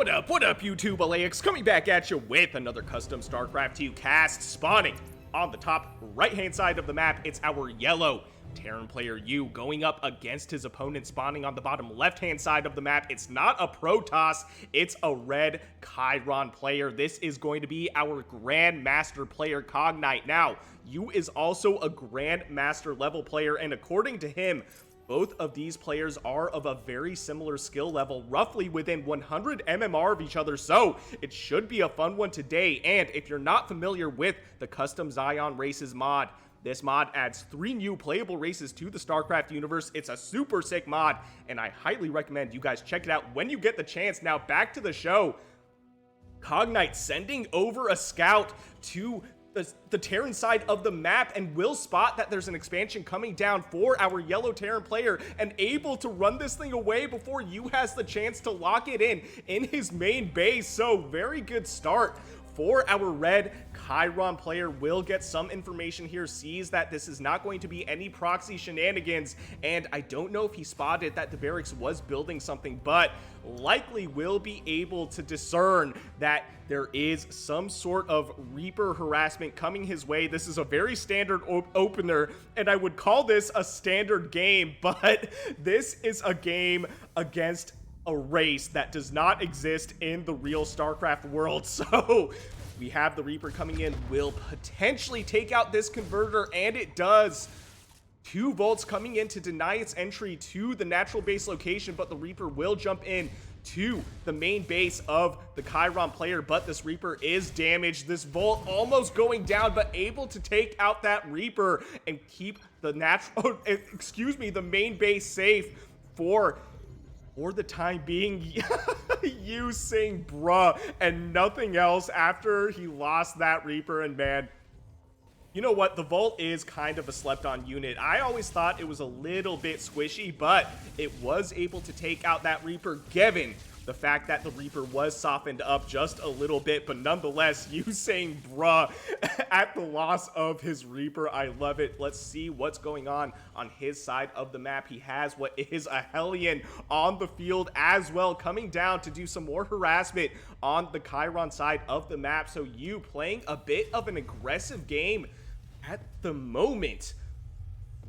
What up, YouTube? Elleix coming back at you with another Custom StarCraft 2 cast spawning. On the top right-hand side of the map, it's our yellow Terran player U going up against his opponent spawning on the bottom left-hand side of the map. It's not a Protoss, it's a red Keiron player. This is going to be our Grandmaster player, Cognite. Now, U is also a Grandmaster level player, and according to him, both of these players are of a very similar skill level, roughly within 100 MMR of each other, so it should be a fun one today. And if you're not familiar with the Custom Scion Races mod, this mod adds 3 new playable races to the StarCraft universe. It's a super sick mod, and I highly recommend you guys check it out when you get the chance. Now, back to the show. Cognite sending over a scout to the Terran side of the map, and will spot that there's an expansion coming down for our yellow Terran player and able to run this thing away before you has the chance to lock it in his main base. So very good start for our red Chiron player. Will get some information here, sees that this is not going to be any proxy shenanigans, and I don't know if he spotted that the barracks was building something, but likely will be able to discern that there is some sort of Reaper harassment coming his way. This is a very standard opener, and I would call this a standard game, but this is a game against a race that does not exist in the real StarCraft world. So we have the Reaper coming in, will potentially take out this converter, and it does. 2 volts coming in to deny its entry to the natural base location, but the Reaper will jump in to the main base of the Chiron player, but this Reaper is damaged. This Volt almost going down, but able to take out that Reaper and keep the the main base safe for the time being. You sing bruh and nothing else after he lost that Reaper. And man, you know what? The Volt is kind of a slept-on unit. I always thought it was a little bit squishy, but it was able to take out that Reaper, given the fact that the Reaper was softened up just a little bit. But nonetheless, you saying bruh at the loss of his Reaper. I love it. Let's see what's going on his side of the map. He has what is a Hellion on the field as well, coming down to do some more harassment on the Chiron side of the map. So you playing a bit of an aggressive game at the moment.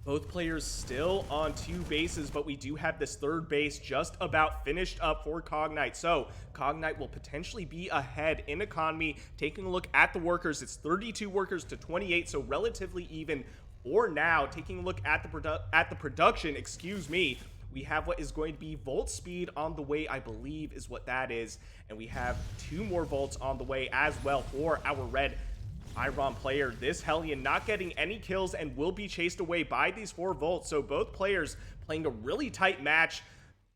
Both players still on 2 bases, but we do have this 3rd base just about finished up for Cognite. So Cognite will potentially be ahead in economy. Taking a look at the workers, it's 32 workers to 28, so relatively even for now. Taking a look at the production, excuse me, we have what is going to be Volt speed on the way, I believe is what that is. And we have 2 more Volts on the way as well for our red Chiron player. This Hellion not getting any kills and will be chased away by these 4 Volts. So both players playing a really tight match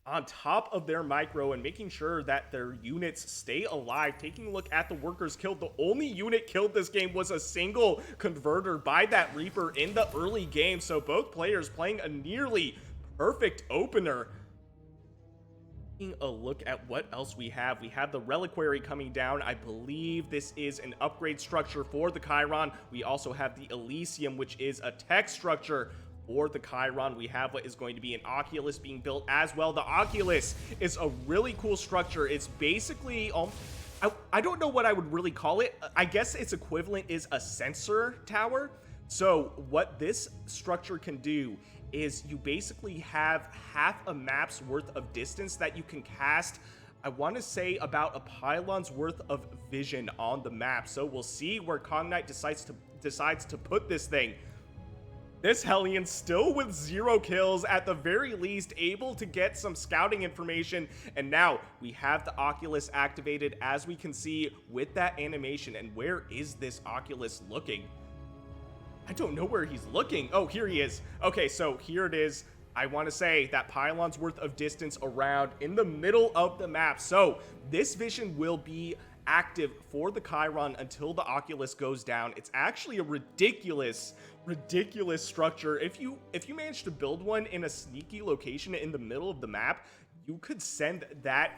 on top of their micro and making sure that their units stay alive. Taking a look at the workers killed, the only unit killed this game was a single converter by that Reaper in the early game. So both players playing a nearly perfect opener. A look at what else we have. We have the Reliquary coming down. I believe this is an upgrade structure for the Chiron. We also have the Elysium, which is a tech structure for the Chiron. We have what is going to be an Oculus being built as well. The Oculus is a really cool structure. It's basically I don't know what I would really call it. I guess its equivalent is a sensor tower. So what this structure can do is you basically have half a map's worth of distance that you can cast. I want to say about a pylon's worth of vision on the map. So we'll see where Cognite decides to put this thing. This Hellion still with 0 kills, at the very least able to get some scouting information. And now we have the Oculus activated, as we can see with that animation. And where is this Oculus looking? I don't know where he's looking. Oh, here he is. Okay, so here it is. I want to say that pylon's worth of distance around in the middle of the map. So this vision will be active for the Chiron until the Oculus goes down. It's actually a ridiculous structure. If you manage to build one in a sneaky location in the middle of the map, you could send that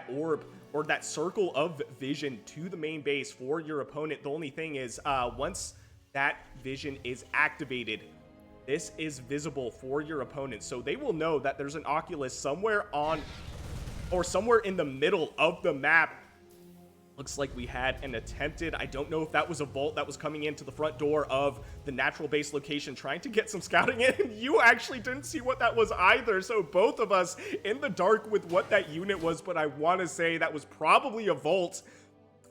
orb or that circle of vision to the main base for your opponent. The only thing is, once that vision is activated, this is visible for your opponent, so they will know that there's an Oculus somewhere on or somewhere in the middle of the map. Looks like we had an attempted, I don't know if that was a Volt that was coming into the front door of the natural base location, trying to get some scouting in, and you actually didn't see what that was either, so both of us in the dark with what that unit was, but I want to say that was probably a Volt.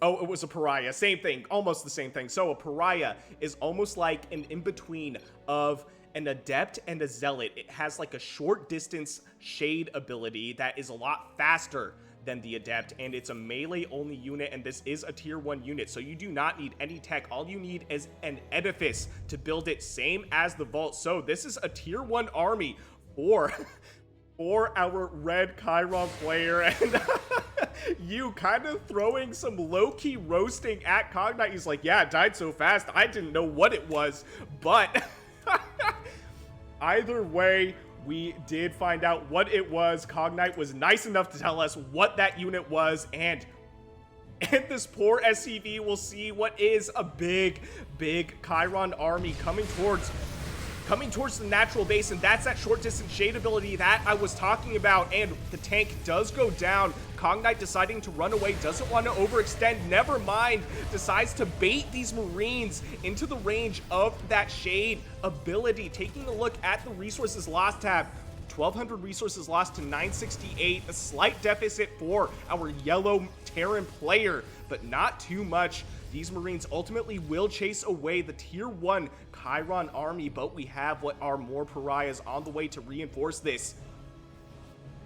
Oh, it was a Pariah. Same thing, almost the same thing. So a Pariah is almost like an in-between of an Adept and a Zealot. It has like a short distance shade ability that is a lot faster than the Adept, and it's a melee only unit, and this is a tier 1 unit, so you do not need any tech. All you need is an edifice to build it, same as the Vault. So this is a tier 1 army for our red Keiron player, and you kind of throwing some low-key roasting at Cognite. He's like, yeah, it died so fast, I didn't know what it was, but either way, we did find out what it was. Cognite was nice enough to tell us what that unit was, and this poor SCV will see what is a big Keiron army coming towards the natural base, and that's that short distance shade ability that I was talking about, and the tank does go down. Cognite deciding to run away, doesn't want to overextend, never mind, decides to bait these Marines into the range of that shade ability. Taking a look at the resources lost tab, 1,200 resources lost to 968, a slight deficit for our yellow Terran player, but not too much. These Marines ultimately will chase away the tier 1 Keiron army, but we have what are more Pariahs on the way to reinforce this.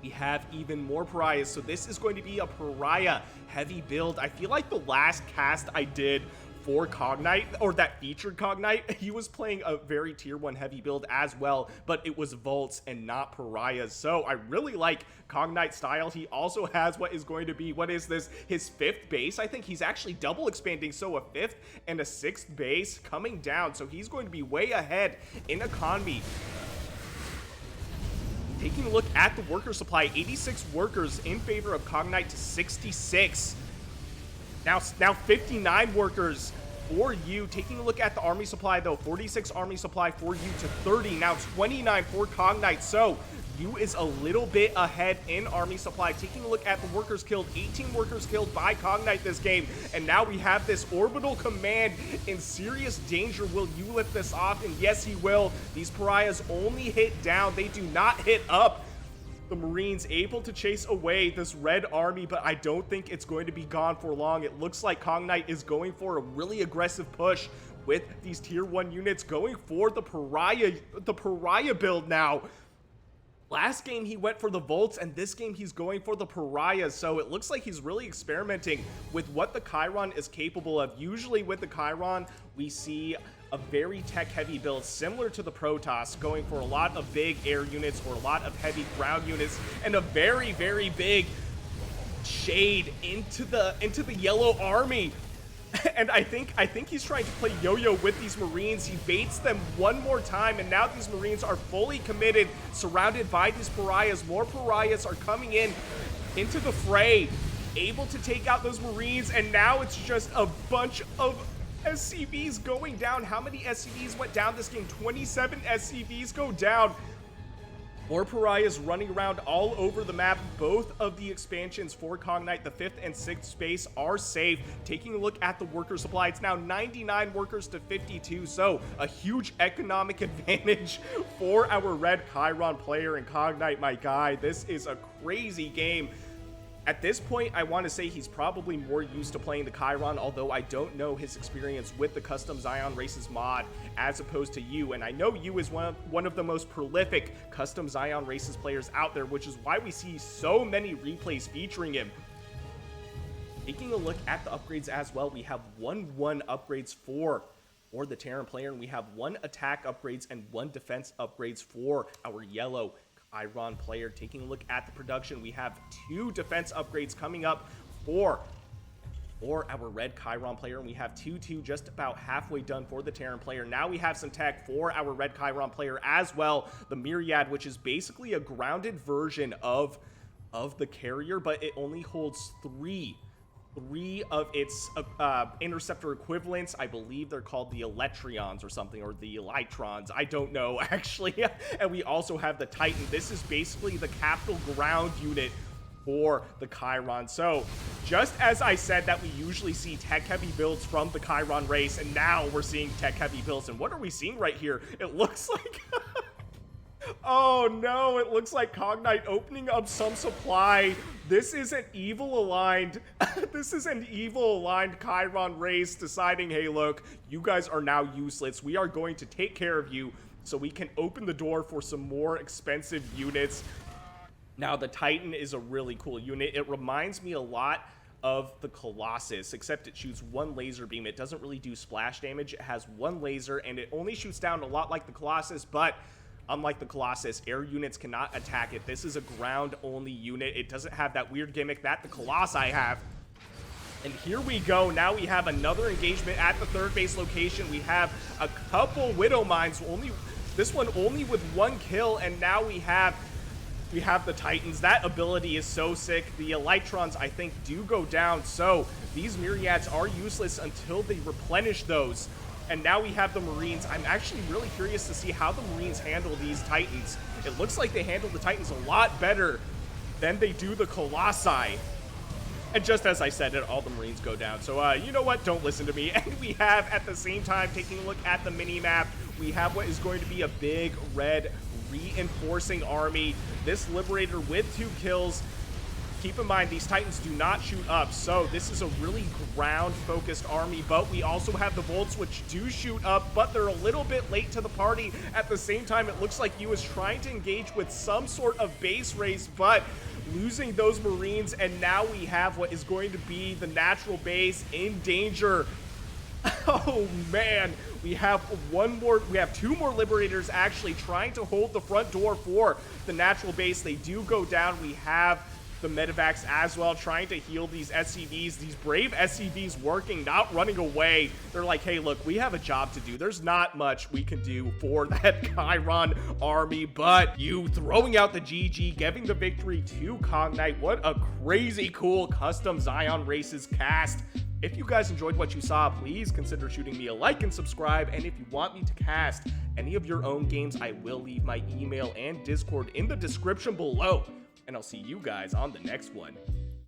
We have even more Pariahs, so this is going to be a Pariah heavy build. I feel like the last cast I did for Cognite, or that featured Cognite, he was playing a very tier 1 heavy build as well, but it was Volts and not Pariahs. So I really like Cognite's style. He also has what is going to be, what is this, his 5th base. I think he's actually double expanding, so a 5th and a 6th base coming down, so he's going to be way ahead in economy. Taking a look at the worker supply, 86 workers in favor of Cognite to 66. Now 59 workers for you. Taking a look at the army supply though, 46 army supply for you to 30. Now 29 for Cognite. So you is a little bit ahead in army supply. Taking a look at the workers killed, 18 workers killed by Cognite this game. And now we have this orbital command in serious danger. Will you lift this off? And yes, he will. These Pariahs only hit down. They do not hit up. The Marines able to chase away this red army, but I don't think it's going to be gone for long. It looks like Cognite is going for a really aggressive push with these tier 1 units, going for the Pariah build now. Last game he went for the Volts, and this game he's going for the Pariahs, so it looks like he's really experimenting with what the Keiron is capable of. Usually with the Keiron, we see a very tech-heavy build similar to the Protoss, going for a lot of big air units or a lot of heavy ground units, and a very big shade into the yellow army. And I think he's trying to play yo-yo with these Marines. He baits them one more time, and now these Marines are fully committed, surrounded by these Pariahs. More Pariahs are coming into the fray, able to take out those Marines, and now it's just a bunch of SCVs going down. How many SCVs went down this game? 27 SCVs go down. More Pariahs running around all over the map. Both of the expansions for Cognite, the 5th and 6th space, are safe. Taking a look at the worker supply, it's now 99 workers to 52, so a huge economic advantage for our red Keiron player. And Cognite, my guy, this is a crazy game. At this point, I want to say he's probably more used to playing the Keiron, although I don't know his experience with the Custom Scion Races mod as opposed to you. And I know you is one of the most prolific Custom Scion Races players out there, which is why we see so many replays featuring him. Taking a look at the upgrades as well, we have 1 upgrades for the Terran player, and we have 1 attack upgrades and 1 defense upgrades for our yellow Chiron player. Taking a look at the production, we have 2 defense upgrades coming up for our red Chiron player, and we have 2 just about halfway done for the Terran player. Now we have some tech for our red Chiron player as well, the Myriad, which is basically a grounded version of the carrier, but it only holds 3 of its interceptor equivalents. I believe they're called the Electrions or something, or the Elytrons. I don't know, actually. And we also have the Titan. This is basically the capital ground unit for the Keiron. So just as I said that we usually see tech-heavy builds from the Keiron race, and now we're seeing tech-heavy builds. And what are we seeing right here? It looks like... Oh no, it looks like Cognite opening up some supply. This is an evil-aligned... this is an evil-aligned Keiron race deciding, hey, look, you guys are now useless. We are going to take care of you so we can open the door for some more expensive units. Now, the Titan is a really cool unit. It reminds me a lot of the Colossus, except it shoots one laser beam. It doesn't really do splash damage. It has one laser, and it only shoots down a lot like the Colossus, but unlike the Colossus, air units cannot attack it. This is a ground-only unit. It doesn't have that weird gimmick that the Colossi have. And here we go. Now we have another engagement at the third base location. We have a couple Widow Mines, this one only with one kill, and now we have the Titans. That ability is so sick. The Elytrons, I think, do go down, so these Myriads are useless until they replenish those. And now we have the Marines. I'm actually really curious to see how the Marines handle these Titans. It looks like they handle the Titans a lot better than they do the Colossi. And just as I said it, all the Marines go down. So, you know what? Don't listen to me. And we have, at the same time, taking a look at the mini-map, we have what is going to be a big red reinforcing army. This Liberator with 2 kills. Keep in mind, these Titans do not shoot up, so this is a really ground-focused army, but we also have the Volts, which do shoot up, but they're a little bit late to the party. At the same time, it looks like he was trying to engage with some sort of base race, but losing those Marines, and now we have what is going to be the natural base in danger. Oh man, we have 2 more Liberators actually trying to hold the front door for the natural base. They do go down. We have the Medivacs as well, trying to heal these SCVs. These brave SCVs working, not running away. They're like, hey, look, we have a job to do. There's not much we can do for that Chiron army, but you throwing out the GG, giving the victory to Cognite. What a crazy cool Custom Scion Races cast. If you guys enjoyed what you saw, please consider shooting me a like and subscribe. And if you want me to cast any of your own games, I will leave my email and Discord in the description below. And I'll see you guys on the next one.